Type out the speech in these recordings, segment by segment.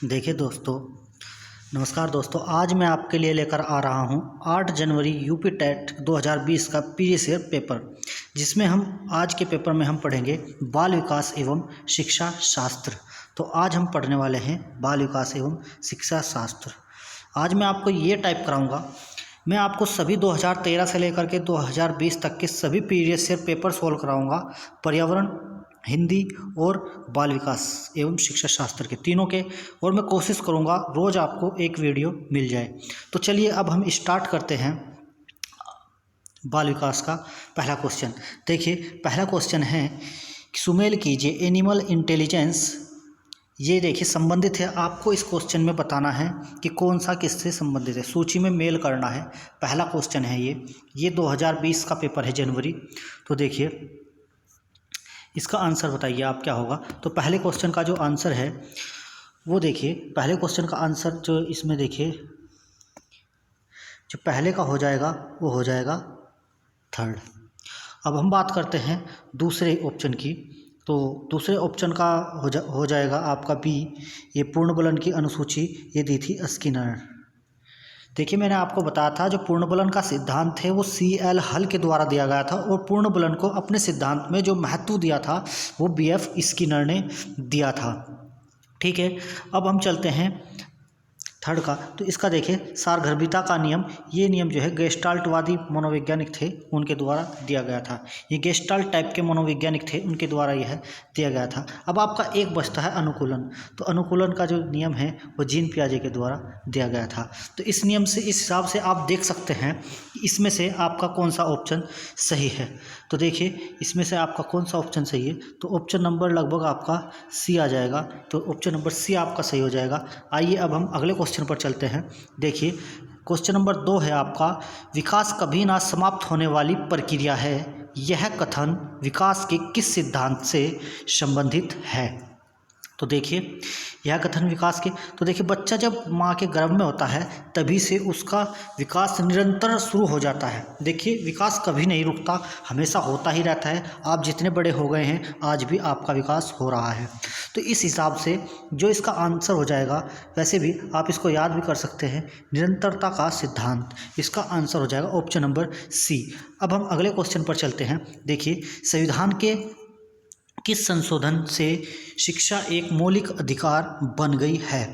देखिए दोस्तों, नमस्कार दोस्तों। आज मैं आपके लिए लेकर आ रहा हूं 8 जनवरी यूपी टेट 2020 का प्रीवियस ईयर पेपर, जिसमें हम आज के पेपर में हम पढ़ेंगे बाल विकास एवं शिक्षा शास्त्र। तो आज हम पढ़ने वाले हैं बाल विकास एवं शिक्षा शास्त्र। आज मैं आपको ये टाइप कराऊंगा। मैं आपको सभी 2013 से लेकर के 2020 तक के सभी प्रीवियस ईयर पेपर सोल्व कराऊंगा, पर्यावरण, हिंदी और बाल विकास एवं शिक्षा शास्त्र के तीनों के। और मैं कोशिश करूंगा रोज़ आपको एक वीडियो मिल जाए। तो चलिए अब हम स्टार्ट करते हैं बाल विकास का पहला क्वेश्चन। देखिए, पहला क्वेश्चन है, सुमेल कीजिए एनिमल इंटेलिजेंस। ये देखिए संबंधित है। आपको इस क्वेश्चन में बताना है कि कौन सा किससे संबंधित है, सूची में मेल करना है। पहला क्वेश्चन है ये 2020 का पेपर है, जनवरी। तो देखिए इसका आंसर बताइए आप क्या होगा। तो पहले क्वेश्चन का जो आंसर है वो देखिए, पहले क्वेश्चन का आंसर जो इसमें देखिए, जो पहले का हो जाएगा वो हो जाएगा थर्ड। अब हम बात करते हैं दूसरे ऑप्शन की। तो दूसरे ऑप्शन का हो जाएगा आपका बी, ये पूर्णबलन की अनुसूची ये दी थी स्किनर। देखिए मैंने आपको बताया था जो पूर्णबलन का सिद्धांत है वो CL हल के द्वारा दिया गया था, और पूर्णबलन को अपने सिद्धांत में जो महत्व दिया था वो BF स्किनर ने दिया था। ठीक है, अब हम चलते हैं थर्ड का। तो इसका देखिए सारगर्भिता का नियम, ये नियम जो है गेस्टाल्टवादी मनोवैज्ञानिक थे उनके द्वारा दिया गया था। ये गेस्टाल्ट टाइप के मनोवैज्ञानिक थे, उनके द्वारा यह दिया गया था। अब आपका एक बचता है अनुकूलन। तो अनुकूलन का जो नियम है वो जीन पियाजे के द्वारा दिया गया था। तो इस नियम से, इस हिसाब से आप देख सकते हैं कि इसमें से आपका कौन सा ऑप्शन सही है। तो देखिए इसमें से आपका कौन सा ऑप्शन सही है। तो ऑप्शन नंबर लगभग आपका सी आ जाएगा। तो ऑप्शन नंबर सी आपका सही हो जाएगा। आइए अब हम अगले क्वेश्चन पर चलते हैं। देखिए क्वेश्चन नंबर 2 है आपका, विकास कभी ना समाप्त होने वाली प्रक्रिया है, यह कथन विकास के किस सिद्धांत से संबंधित है। तो देखिए यह कथन विकास के, तो देखिए बच्चा जब माँ के गर्भ में होता है तभी से उसका विकास निरंतर शुरू हो जाता है। देखिए विकास कभी नहीं रुकता, हमेशा होता ही रहता है। आप जितने बड़े हो गए हैं आज भी आपका विकास हो रहा है। तो इस हिसाब से जो इसका आंसर हो जाएगा, वैसे भी आप इसको याद भी कर सकते हैं, निरंतरता का सिद्धांत। इसका आंसर हो जाएगा ऑप्शन नंबर सी। अब हम अगले क्वेश्चन पर चलते हैं। देखिए संविधान के किस संशोधन से शिक्षा एक मौलिक अधिकार बन गई है।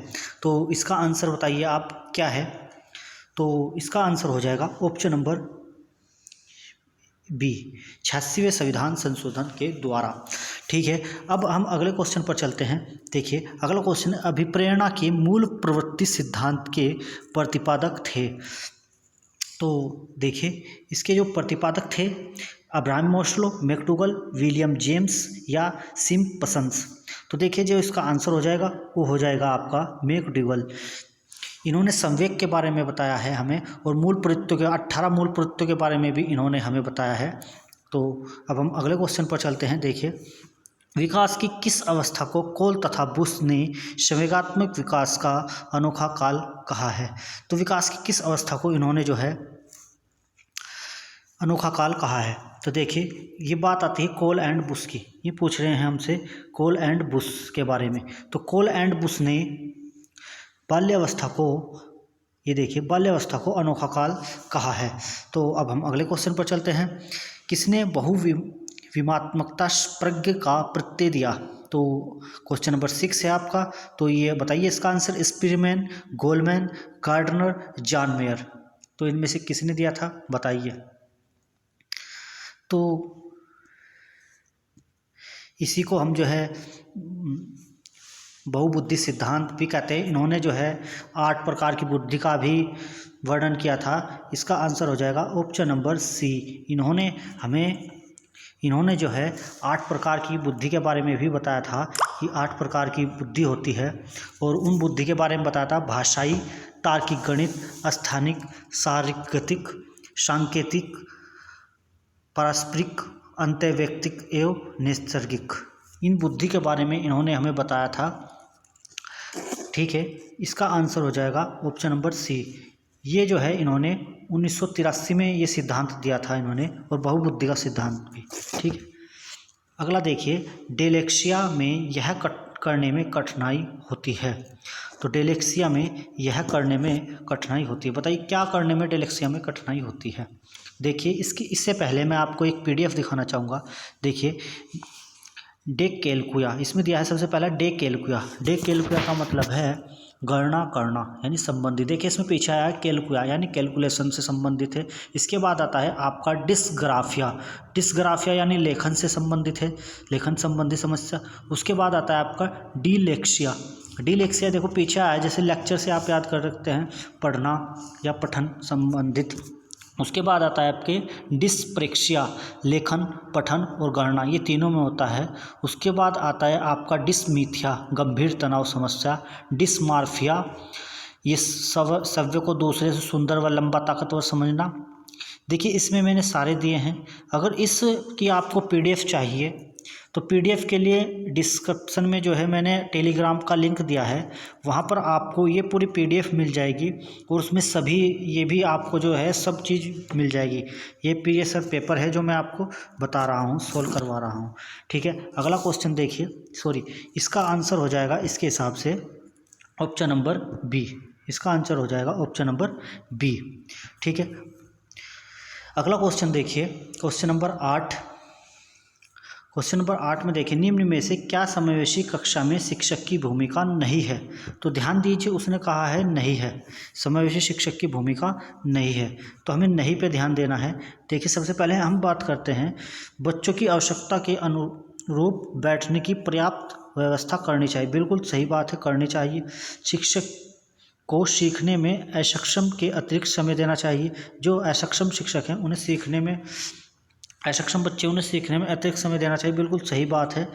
तो इसका आंसर बताइए आप क्या है। तो इसका आंसर हो जाएगा ऑप्शन नंबर बी, 86वें संविधान संशोधन के द्वारा। ठीक है, अब हम अगले क्वेश्चन पर चलते हैं। देखिए अगला क्वेश्चन, अभिप्रेरणा के मूल प्रवृत्ति सिद्धांत के प्रतिपादक थे। तो देखिए इसके जो प्रतिपादक थे, Abraham Maslow, McDougall, William James या सिम्पसन्स। तो देखिए जो इसका आंसर हो जाएगा वो हो जाएगा आपका मैकडूगल। इन्होंने संवेग के बारे में बताया है हमें, और मूल प्रवृत्तियों के 18 मूल प्रवृत्तियों के बारे में भी इन्होंने हमें बताया है। तो अब हम अगले क्वेश्चन पर चलते हैं। देखिए विकास की किस अवस्था को कोल तथा बुश ने संवेगात्मक विकास का अनोखा काल कहा है। तो विकास की किस अवस्था को इन्होंने जो है अनोखा काल कहा है। तो देखिए ये बात आती है कोल एंड बुश की, ये पूछ रहे हैं हमसे कोल एंड बुश के बारे में। तो कोल एंड बुश ने बाल्यावस्था को, ये देखिए बाल्यावस्था को अनोखा काल कहा है। तो अब हम अगले क्वेश्चन पर चलते हैं। किसने बहुविमात्मकता प्रज्ञ का प्रत्यय दिया। तो क्वेश्चन नंबर 6 है आपका। तो ये बताइए इसका answer, Spearman, Goleman, Gardner, John Mayer. तो इनमें से किसने दिया था बताइए। तो इसी को हम जो है बहुबुद्धि सिद्धांत भी कहते हैं। इन्होंने जो है 8 प्रकार की बुद्धि का भी वर्णन किया था। इसका आंसर हो जाएगा ऑप्शन नंबर सी। इन्होंने जो है 8 प्रकार की बुद्धि के बारे में भी बताया था कि 8 प्रकार की बुद्धि होती है, और उन बुद्धि के बारे में बताया था भाषाई, तार्किक, गणित, स्थानिक, शारीरिक, सांकेतिक, पारस्परिक, अंतर्वैयक्तिक एवं नैसर्गिक। इन बुद्धि के बारे में इन्होंने हमें बताया था। ठीक है, इसका आंसर हो जाएगा ऑप्शन नंबर सी। ये जो है इन्होंने 1983 में ये सिद्धांत दिया था इन्होंने, और बहुबुद्धि का सिद्धांत भी। ठीक है, अगला देखिए, डेलेक्सिया में यह करने में कठिनाई होती है। तो डेलेक्सिया में यह करने में कठिनाई होती है। बताइए क्या करने में डेलेक्सिया में कठिनाई होती है। देखिए इससे पहले मैं आपको एक पीडीएफ दिखाना चाहूँगा। देखिए डे कैलकुया इसमें दिया है सबसे पहला डे कैलकुया। डे कैलकुया का मतलब है गणना करना यानी संबंधित। देखिए इसमें पीछे आया कैलकुया यानी कैलकुलेशन से संबंधित है। इसके बाद आता है आपका डिस्ग्राफिया। डिस्ग्राफिया यानी लेखन से संबंधित है, लेखन संबंधी समस्या। उसके बाद आता है आपका डीलेक्सिया। डीलेक्सिया देखो पीछे आया, जैसे लेक्चर से आप याद कर सकते हैं, पढ़ना या पठन संबंधित। उसके बाद आता है आपके डिस्प्रेक्सिया, लेखन पठन और गणना ये तीनों में होता है। उसके बाद आता है आपका डिस्मीथिया, गंभीर तनाव समस्या। डिस्मार्फिया ये शब्द को दूसरे से सुंदर व लंबा ताकतवर समझना। देखिए इसमें मैंने सारे दिए हैं। अगर इसकी आपको पीडीएफ चाहिए तो पीडीएफ के लिए डिस्क्रिप्शन में जो है मैंने टेलीग्राम का लिंक दिया है, वहाँ पर आपको ये पूरी पीडीएफ मिल जाएगी और उसमें सभी ये भी आपको जो है सब चीज़ मिल जाएगी। ये पीडीएफ पेपर है जो मैं आपको बता रहा हूँ, सोल्व करवा रहा हूँ। ठीक है, अगला क्वेश्चन देखिए, इसका आंसर हो जाएगा इसके हिसाब से ऑप्शन नंबर बी। इसका आंसर हो जाएगा ऑप्शन नंबर बी। ठीक है, अगला क्वेश्चन देखिए, क्वेश्चन नंबर 8। क्वेश्चन नंबर 8 में देखिए निम्न में से क्या समावेशी कक्षा में शिक्षक की भूमिका नहीं है। तो ध्यान दीजिए उसने कहा है नहीं है, समावेशी शिक्षक की भूमिका नहीं है, तो हमें नहीं पे ध्यान देना है। देखिए सबसे पहले हम बात करते हैं बच्चों की आवश्यकता के अनुरूप बैठने की पर्याप्त व्यवस्था करनी चाहिए। बिल्कुल सही बात है, करनी चाहिए। शिक्षक को सीखने में असक्षम के अतिरिक्त समय देना चाहिए। जो असक्षम शिक्षक हैं उन्हें सीखने में, असक्षम बच्चे उन्हें सीखने में अतिरिक्त समय देना चाहिए। बिल्कुल सही बात है।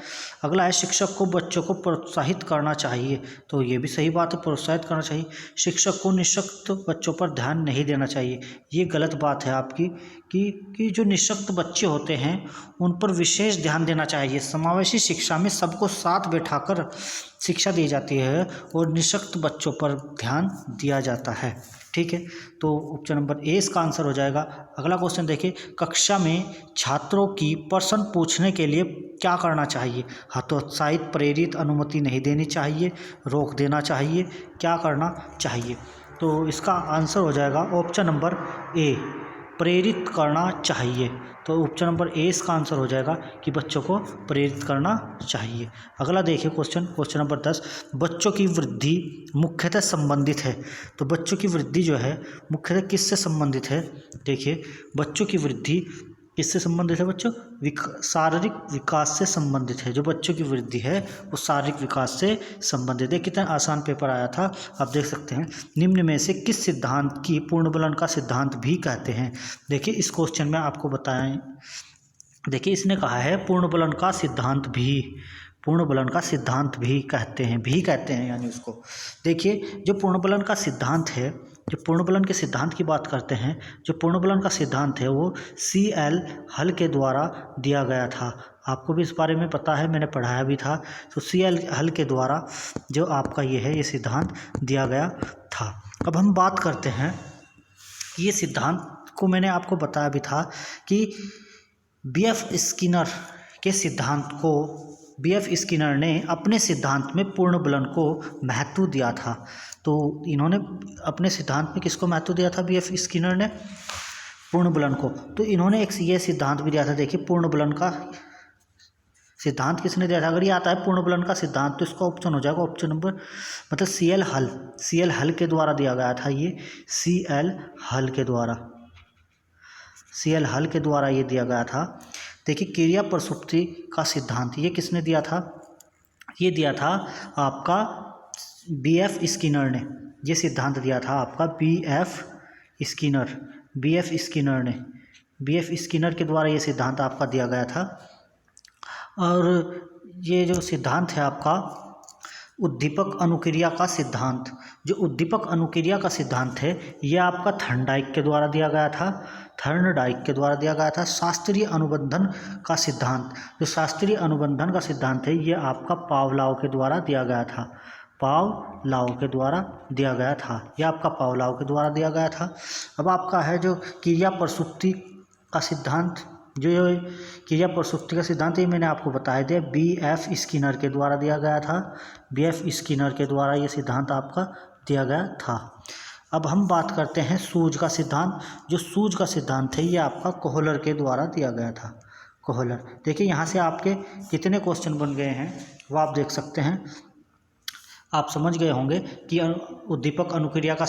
अगला है शिक्षक को बच्चों को प्रोत्साहित करना चाहिए। तो ये भी सही बात है, प्रोत्साहित करना चाहिए। शिक्षक को निःशक्त बच्चों पर ध्यान नहीं देना चाहिए। ये गलत बात है आपकी कि जो निःशक्त बच्चे होते हैं उन पर विशेष ध्यान देना चाहिए। समावेशी शिक्षा में सबको साथ बैठाकर शिक्षा दी जाती है और निःशक्त बच्चों पर ध्यान दिया जाता है। ठीक है, तो ऑप्शन नंबर ए इसका आंसर हो जाएगा। अगला क्वेश्चन देखिए, कक्षा में छात्रों की प्रश्न पूछने के लिए क्या करना चाहिए। हतोत्साहित, प्रेरित, अनुमति नहीं देनी चाहिए, रोक देना चाहिए, क्या करना चाहिए। तो इसका आंसर हो जाएगा ऑप्शन नंबर ए, प्रेरित करना चाहिए। तो ऑप्शन नंबर ए इसका आंसर हो जाएगा कि बच्चों को प्रेरित करना चाहिए। अगला देखिए क्वेश्चन नंबर 10, बच्चों की वृद्धि मुख्यतः संबंधित है। तो बच्चों की वृद्धि जो है मुख्यतः किससे संबंधित है। देखिए बच्चों की वृद्धि किससे संबंधित है बच्चों, शारीरिक विकास से संबंधित है। जो बच्चों की वृद्धि है वो शारीरिक विकास से संबंधित है। कितना आसान पेपर आया था, आप देख सकते हैं। निम्न में से किस सिद्धांत की पूर्णबलन का सिद्धांत भी कहते हैं। देखिए इस क्वेश्चन में आपको बताएं, देखिए इसने कहा है पूर्णबलन का सिद्धांत भी, पूर्णबलन का सिद्धांत भी कहते हैं यानी उसको। देखिए जो पूर्णबलन का सिद्धांत है, जो पूर्णबलन के सिद्धांत की बात करते हैं, जो पूर्णबलन का सिद्धांत है वो CL हल के द्वारा दिया गया था। आपको भी इस बारे में पता है, मैंने पढ़ाया भी था। तो CL हल के द्वारा जो आपका ये सिद्धांत दिया गया था। अब हम बात करते हैं, ये सिद्धांत को मैंने आपको बताया भी था कि BF स्किनर के सिद्धांत को, BF स्किनर ने अपने सिद्धांत में पूर्णबलन को महत्व दिया था। तो इन्होंने अपने सिद्धांत में किसको महत्व दिया था, BF स्किनर ने पूर्णबलन को। तो इन्होंने एक ये सिद्धांत भी दिया था। देखिए पूर्णबलन का सिद्धांत किसने दिया था, अगर ये आता है पूर्णबलन का सिद्धांत तो इसका ऑप्शन हो जाएगा ऑप्शन नंबर, मतलब CL हल के द्वारा दिया गया था। ये CL हल के द्वारा ये दिया गया था। देखिए क्रिया प्रसुप्ति का सिद्धांत ये किसने दिया था, ये दिया था आपका BF स्किनर ने। ये सिद्धांत दिया था आपका BF स्किनर ने। BF स्किनर के द्वारा ये सिद्धांत आपका दिया गया था। और ये जो सिद्धांत है आपका उद्दीपक अनुक्रिया का सिद्धांत, जो उद्दीपक अनुक्रिया का सिद्धांत है ये आपका थर्नडाइक के द्वारा दिया गया था। शास्त्रीय अनुबंधन का सिद्धांत, जो शास्त्रीय अनुबंधन का सिद्धांत है ये आपका पावलोव के द्वारा दिया गया था। अब आपका है जो क्रिया प्रसुप्ति का सिद्धांत, जो ये क्रिया प्रसुप्ति का सिद्धांत ये मैंने आपको बताया दिया, BF स्किनर के द्वारा दिया गया था। BF स्किनर के द्वारा ये सिद्धांत आपका दिया गया था। अब हम बात करते हैं सूज का सिद्धांत। जो सूज का सिद्धांत है ये आपका कोहलर के द्वारा दिया गया था। कोहलर, देखिए यहाँ से आपके कितने क्वेश्चन बन गए हैं वो आप देख सकते हैं। आप समझ गए होंगे कि उद्दीपक अनुक्रिया का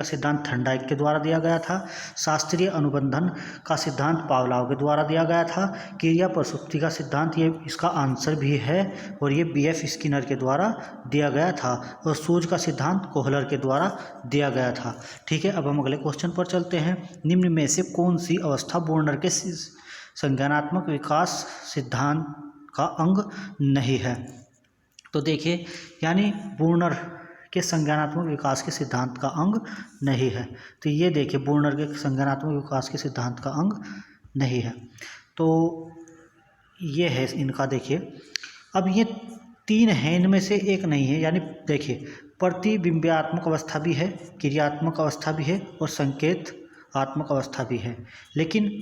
सिद्धांत थर्नडाइक के द्वारा दिया गया था। शास्त्रीय अनुबंधन का सिद्धांत पावलोव के द्वारा दिया गया था। क्रिया प्रसुप्ति का सिद्धांत ये इसका आंसर भी है और ये BF स्किनर के द्वारा दिया गया था। और सूज का सिद्धांत कोहलर के द्वारा दिया गया था। ठीक है, अब हम अगले क्वेश्चन पर चलते हैं। निम्न में से कौन सी अवस्था बूर्नर के संज्ञानात्मक विकास सिद्धांत का अंग नहीं है? तो देखिए, यानी बूर्नर के संज्ञानात्मक विकास के सिद्धांत का अंग नहीं है। तो ये देखिए, बूर्नर के संज्ञानात्मक विकास के सिद्धांत का अंग नहीं है। तो ये है इनका, देखिए अब ये 3 हैं, इनमें से एक नहीं है। यानी देखिए, प्रतिबिंबात्मक अवस्था भी है, क्रियात्मक अवस्था भी है और संकेतात्मक अवस्था भी है। लेकिन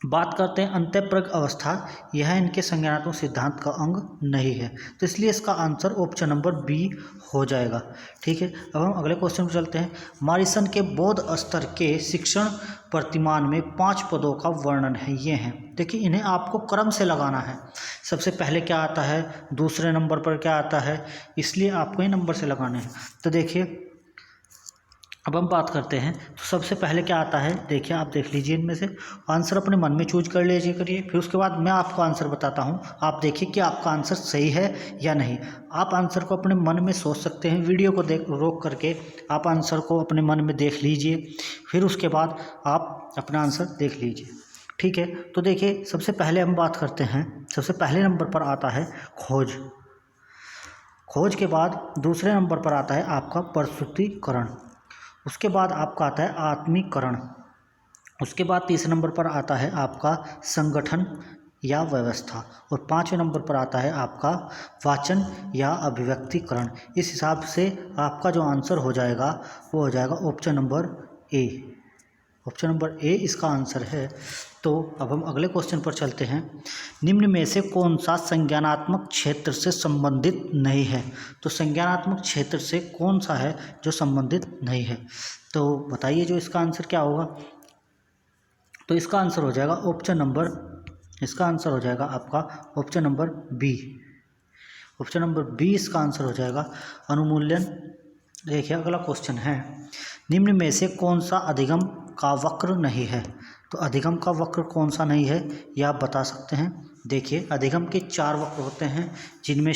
बात करते हैं अंतःप्रज्ञ अवस्था, यह इनके संज्ञानात्मक सिद्धांत का अंग नहीं है। तो इसलिए इसका आंसर ऑप्शन नंबर B हो जाएगा। ठीक है, अब हम अगले क्वेश्चन पर चलते हैं। मॉरिसन के बौद्ध स्तर के शिक्षण प्रतिमान में 5 पदों का वर्णन है। ये हैं, देखिए इन्हें आपको क्रम से लगाना है। सबसे पहले क्या आता है, दूसरे नंबर पर क्या आता है, इसलिए आपको ये नंबर से लगाने हैं। तो देखिए, अब हम बात करते हैं। तो सबसे पहले क्या आता है, देखिए आप देख लीजिए, इनमें से आंसर अपने मन में चूज कर लीजिए करिए। फिर उसके बाद मैं आपको आंसर बताता हूँ, आप देखिए कि आपका आंसर सही है या नहीं। आप आंसर को अपने मन में सोच सकते हैं, वीडियो को रोक करके आप आंसर को अपने मन में देख लीजिए, फिर उसके बाद आप अपना आंसर देख लीजिए। ठीक है, तो देखिए सबसे पहले हम बात करते हैं। सबसे पहले नंबर पर आता है खोज। खोज के बाद दूसरे नंबर पर आता है आपका प्रस्तुतिकरण। उसके बाद आपका आता है आत्मीकरण। उसके बाद तीसरे नंबर पर आता है आपका संगठन या व्यवस्था। और 5वें नंबर पर आता है आपका वाचन या अभिव्यक्तिकरण। इस हिसाब से आपका जो आंसर हो जाएगा वो हो जाएगा option number A। Option number A इसका आंसर है। तो अब हम अगले क्वेश्चन पर चलते हैं। निम्न में से कौन सा संज्ञानात्मक क्षेत्र से संबंधित नहीं है? तो संज्ञानात्मक क्षेत्र से कौन सा है जो संबंधित नहीं है? तो बताइए जो इसका आंसर क्या होगा। तो इसका आंसर हो जाएगा ऑप्शन नंबर, इसका आंसर हो जाएगा आपका option number B। Option number B इसका आंसर हो जाएगा अनुमूल्यन। देखिए अगला क्वेश्चन है, निम्न में से कौन सा अधिगम का वक्र नहीं है? तो अधिगम का वक्र कौन सा नहीं है यह आप बता सकते हैं। देखिए अधिगम के 4 वक्र होते हैं, जिनमें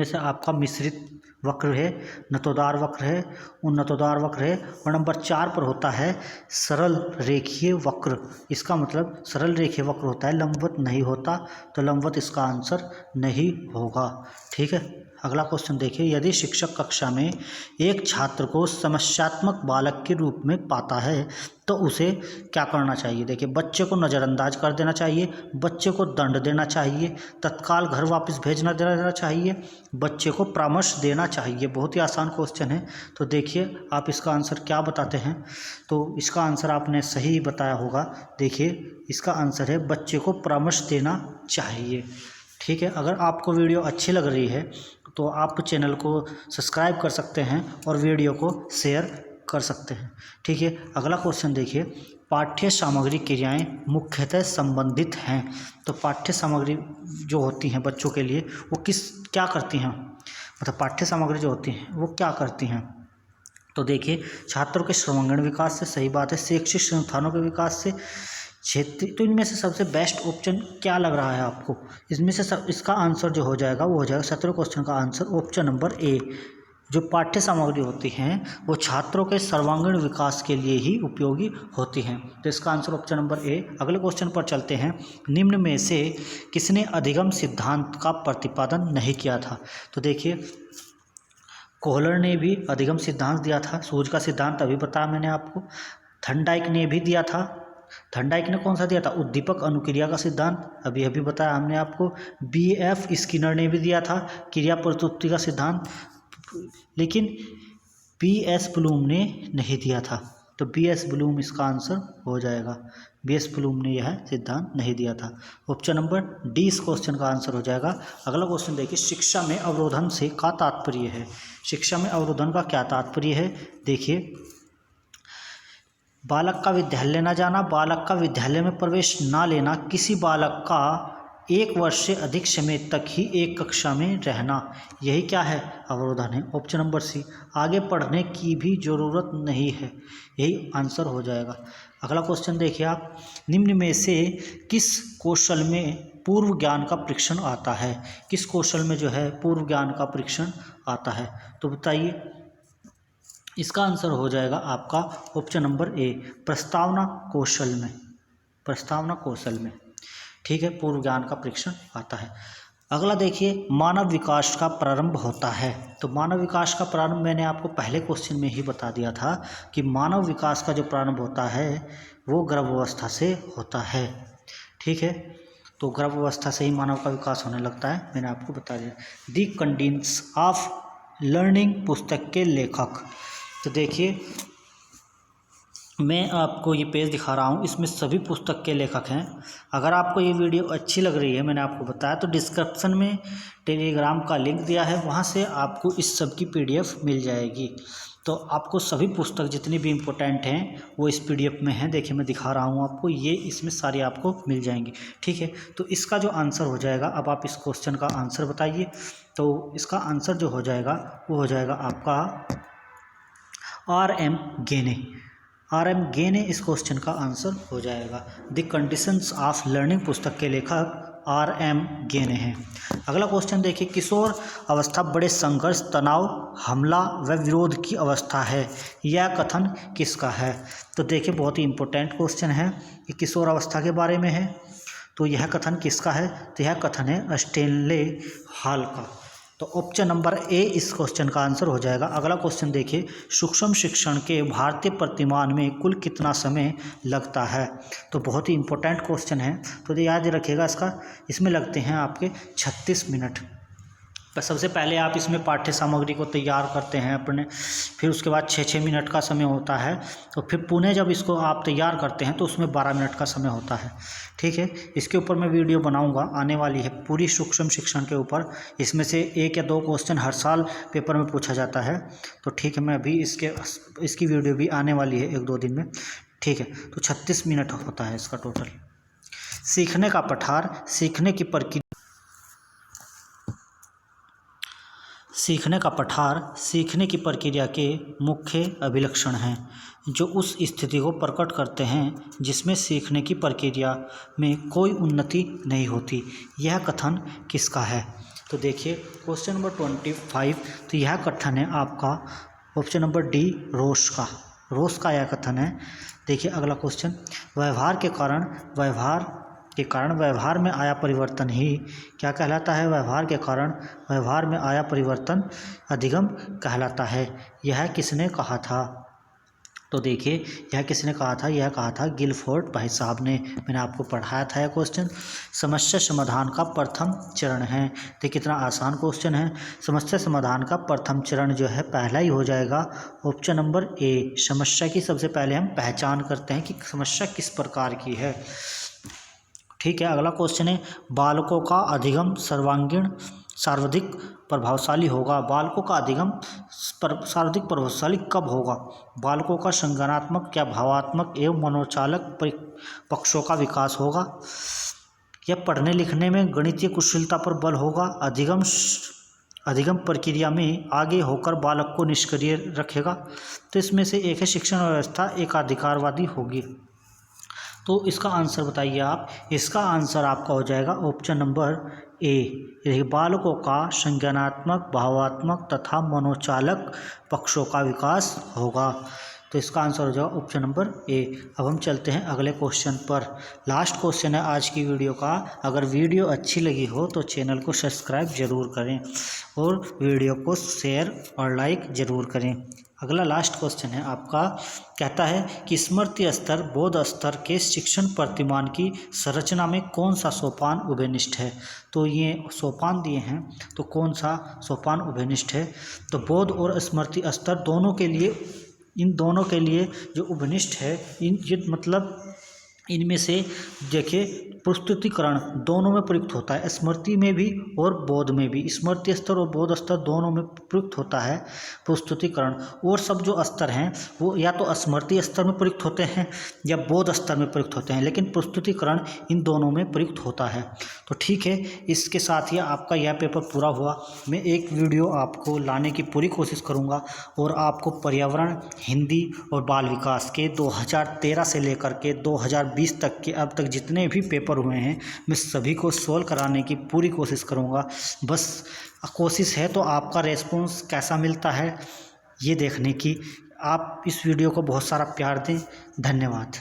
से आपका मिश्रित वक्र है, नतोदार वक्र है, उन्नतोदार वक्र है, और नंबर 4 पर होता है सरल रेखीय वक्र। इसका मतलब सरल रेखीय वक्र होता है, लंबवत नहीं होता, तो लंबवत इसका आंसर नहीं होगा। ठीक है, अगला क्वेश्चन देखिए, यदि शिक्षक कक्षा में एक छात्र को समस्यात्मक बालक के रूप में पाता है तो उसे क्या करना चाहिए? देखिए बच्चे को नज़रअंदाज कर देना चाहिए, बच्चे को दंड देना चाहिए, तत्काल घर वापस भेजना देना चाहिए, बच्चे को परामर्श देना चाहिए। बहुत ही आसान क्वेश्चन है। तो देखिए आप इसका आंसर क्या बताते हैं। तो इसका आंसर आपने सही बताया होगा। देखिए इसका आंसर है बच्चे को परामर्श देना चाहिए। ठीक है, अगर आपको वीडियो अच्छी लग रही है तो आप चैनल को सब्सक्राइब कर सकते हैं और वीडियो को शेयर कर सकते हैं। ठीक है, अगला क्वेश्चन देखिए, पाठ्य सामग्री क्रियाएं मुख्यतः संबंधित हैं। तो पाठ्य सामग्री जो होती हैं बच्चों के लिए वो क्या करती हैं, मतलब पाठ्य सामग्री जो होती हैं वो क्या करती हैं। तो देखिए छात्रों के सर्वांगीण विकास से, सही बात है, शैक्षिक संस्थानों के विकास से, क्षेत्र। तो इनमें से सबसे बेस्ट ऑप्शन क्या लग रहा है आपको? इसमें से इसका आंसर जो हो जाएगा वो हो जाएगा 17वें क्वेश्चन का आंसर ऑप्शन नंबर A। जो पाठ्य सामग्री होती हैं वो छात्रों के सर्वांगीण विकास के लिए ही उपयोगी होती हैं। तो इसका आंसर ऑप्शन नंबर A। अगले क्वेश्चन पर चलते हैं, निम्न में से किसने अधिगम सिद्धांत का प्रतिपादन नहीं किया था? तो देखिए कोहलर ने भी अधिगम सिद्धांत दिया था, सूज का सिद्धांत अभी बताया मैंने आपको, थर्नडाइक ने भी दिया था। थर्नडाइक ने कौन सा दिया था? उद्दीपक अनुक्रिया का सिद्धांत, अभी बताया हमने आपको। BF स्किनर ने भी दिया था क्रिया प्रस्तुति का सिद्धांत, लेकिन PS ब्लूम ने नहीं दिया था। तो BS ब्लूम इसका आंसर हो जाएगा। BS ब्लूम ने यह सिद्धांत नहीं दिया था। ऑप्शन नंबर डी इस क्वेश्चन का आंसर हो जाएगा। अगला क्वेश्चन देखिए, शिक्षा में अवरोधन से क्या तात्पर्य है। शिक्षा में अवरोधन का क्या तात्पर्य है, देखिए, बालक का विद्यालय न जाना, बालक का विद्यालय में प्रवेश न लेना, किसी बालक का 1 वर्ष से अधिक समय तक ही एक कक्षा में रहना, यही क्या है, अवरोधन है। ऑप्शन नंबर सी, आगे पढ़ने की भी जरूरत नहीं है, यही आंसर हो जाएगा। अगला क्वेश्चन देखिए आप, निम्न में से किस कौशल में पूर्व ज्ञान का परीक्षण आता है। किस कौशल में जो है पूर्व ज्ञान का परीक्षण आता है, तो बताइए। इसका आंसर हो जाएगा आपका ऑप्शन नंबर ए, प्रस्तावना कौशल में। प्रस्तावना कौशल में, ठीक है, पूर्व ज्ञान का परीक्षण आता है। अगला देखिए, मानव विकास का प्रारंभ होता है। तो मानव विकास का प्रारंभ मैंने आपको पहले क्वेश्चन में ही बता दिया था कि मानव विकास का जो प्रारंभ होता है वो गर्भावस्था से होता है, ठीक है। तो गर्भावस्था से ही मानव का विकास होने लगता है, मैंने आपको बता दिया। दी कंडीशंस ऑफ लर्निंग पुस्तक के लेखक, तो देखिए मैं आपको ये पेज दिखा रहा हूँ, इसमें सभी पुस्तक के लेखक हैं। अगर आपको ये वीडियो अच्छी लग रही है, मैंने आपको बताया, तो डिस्क्रिप्शन में टेलीग्राम का लिंक दिया है, वहाँ से आपको इस सब की PDF मिल जाएगी। तो आपको सभी पुस्तक जितनी भी इम्पोर्टेंट हैं वो इस PDF में हैं। देखिए मैं दिखा रहा हूँ आपको, ये इसमें सारी आपको मिल जाएंगी, ठीक है। तो इसका जो आंसर हो जाएगा, अब आप इस क्वेश्चन का आंसर बताइए। तो इसका आंसर जो हो जाएगा वो हो जाएगा आपका RM गेने। RM गेने इस क्वेश्चन का आंसर हो जाएगा। द कंडीशंस ऑफ लर्निंग पुस्तक के लेखक RM गेने हैं। अगला क्वेश्चन देखिए, किशोर अवस्था बड़े संघर्ष, तनाव, हमला व विरोध की अवस्था है, यह कथन किसका है। तो देखिए बहुत ही इंपॉर्टेंट क्वेश्चन है, ये किशोर अवस्था के बारे में है। तो यह कथन किसका है, तो यह कथन है स्टेनले हॉल का। तो ऑप्शन नंबर ए इस क्वेश्चन का आंसर हो जाएगा। अगला क्वेश्चन देखिए, सूक्ष्म शिक्षण के भारतीय प्रतिमान में कुल कितना समय लगता है। तो बहुत ही इंपॉर्टेंट क्वेश्चन है, तो याद रखिएगा इसमें लगते हैं आपके 36 मिनट। सबसे पहले आप इसमें पाठ्य सामग्री को तैयार करते हैं अपने, फिर उसके बाद 6-6 मिनट का समय होता है, तो फिर पुणे जब इसको आप तैयार करते हैं तो उसमें 12 मिनट का समय होता है, ठीक है। इसके ऊपर मैं वीडियो बनाऊंगा, आने वाली है पूरी सूक्ष्म शिक्षण के ऊपर। इसमें से 1 या 2 क्वेश्चन हर साल पेपर में पूछा जाता है, तो ठीक है, मैं अभी इसकी वीडियो भी आने वाली है 1-2 दिन में, ठीक है। तो 36 मिनट होता है इसका टोटल। सीखने का पठार, सीखने की प्रक्रिया, सीखने का पठार सीखने की प्रक्रिया के मुख्य अभिलक्षण हैं जो उस स्थिति को प्रकट करते हैं जिसमें सीखने की प्रक्रिया में कोई उन्नति नहीं होती। यह कथन किसका है। तो देखिए क्वेश्चन नंबर 25, तो यह कथन है आपका ऑप्शन नंबर डी, रोस का। रोस का यह कथन है। देखिए अगला क्वेश्चन, व्यवहार में आया परिवर्तन ही क्या कहलाता है। व्यवहार के कारण व्यवहार में आया परिवर्तन अधिगम कहलाता है। यह किसने कहा था। तो देखिए यह किसने कहा था, यह कहा था गिलफोर्ड भाई साहब ने। मैंने आपको पढ़ाया था यह क्वेश्चन। समस्या समाधान का प्रथम चरण है। तो कितना आसान क्वेश्चन है। समस्या समाधान का प्रथम चरण जो है पहला ही हो जाएगा ऑप्शन नंबर ए। समस्या की सबसे पहले हम पहचान करते हैं कि समस्या किस प्रकार की है, ठीक है। अगला क्वेश्चन है, बालकों का अधिगम सर्वाधिक प्रभावशाली होगा। बालकों का अधिगम सर्वाधिक प्रभावशाली कब होगा। बालकों का संज्ञानात्मक या भावात्मक एवं मनोचालक पक्षों का विकास होगा, या पढ़ने लिखने में गणितीय कुशलता पर बल होगा। अधिगम प्रक्रिया में आगे होकर बालक को निष्क्रिय रखेगा। तो इसमें से एक है शिक्षण व्यवस्था एकाधिकारवादी होगी। तो इसका आंसर बताइए आप। इसका आंसर आपका हो जाएगा ऑप्शन नंबर ए। बालकों का संज्ञानात्मक, भावात्मक तथा मनोचालक पक्षों का विकास होगा। तो इसका आंसर हो जाएगा ऑप्शन नंबर ए। अब हम चलते हैं अगले क्वेश्चन पर। लास्ट क्वेश्चन है आज की वीडियो का। अगर वीडियो अच्छी लगी हो तो चैनल को सब्सक्राइब जरूर करें और वीडियो को शेयर और लाइक जरूर करें। अगला लास्ट क्वेश्चन है आपका, कहता है कि स्मृति स्तर बोध स्तर के शिक्षण प्रतिमान की संरचना में कौन सा सोपान उभयनिष्ठ है। तो ये सोपान दिए हैं, तो कौन सा सोपान उभयनिष्ठ है। तो बोध और स्मृति स्तर दोनों के लिए इन दोनों के लिए जो उपनिष्ठ है, ये मतलब इनमें से देखिए प्रस्तुतिकरण दोनों में प्रयुक्त होता है, स्मृति में भी और बोध में भी। स्मृति स्तर और बोध स्तर दोनों में प्रयुक्त होता है प्रस्तुतिकरण। और सब जो स्तर हैं वो या तो स्मृति स्तर में प्रयुक्त होते हैं या बोध स्तर में प्रयुक्त होते हैं, लेकिन प्रस्तुतिकरण इन दोनों में प्रयुक्त होता है। तो ठीक है, इसके साथ ही आपका यह पेपर पूरा हुआ। मैं एक वीडियो आपको लाने की पूरी कोशिश करूँगा और आपको पर्यावरण, हिंदी और बाल विकास के 2013 से लेकर के 2020 तक के अब तक जितने भी पेपर हुए हैं, मैं सभी को सोल्व कराने की पूरी कोशिश करूंगा। बस कोशिश है तो आपका रेस्पॉन्स कैसा मिलता है ये देखने की। आप इस वीडियो को बहुत सारा प्यार दें। धन्यवाद।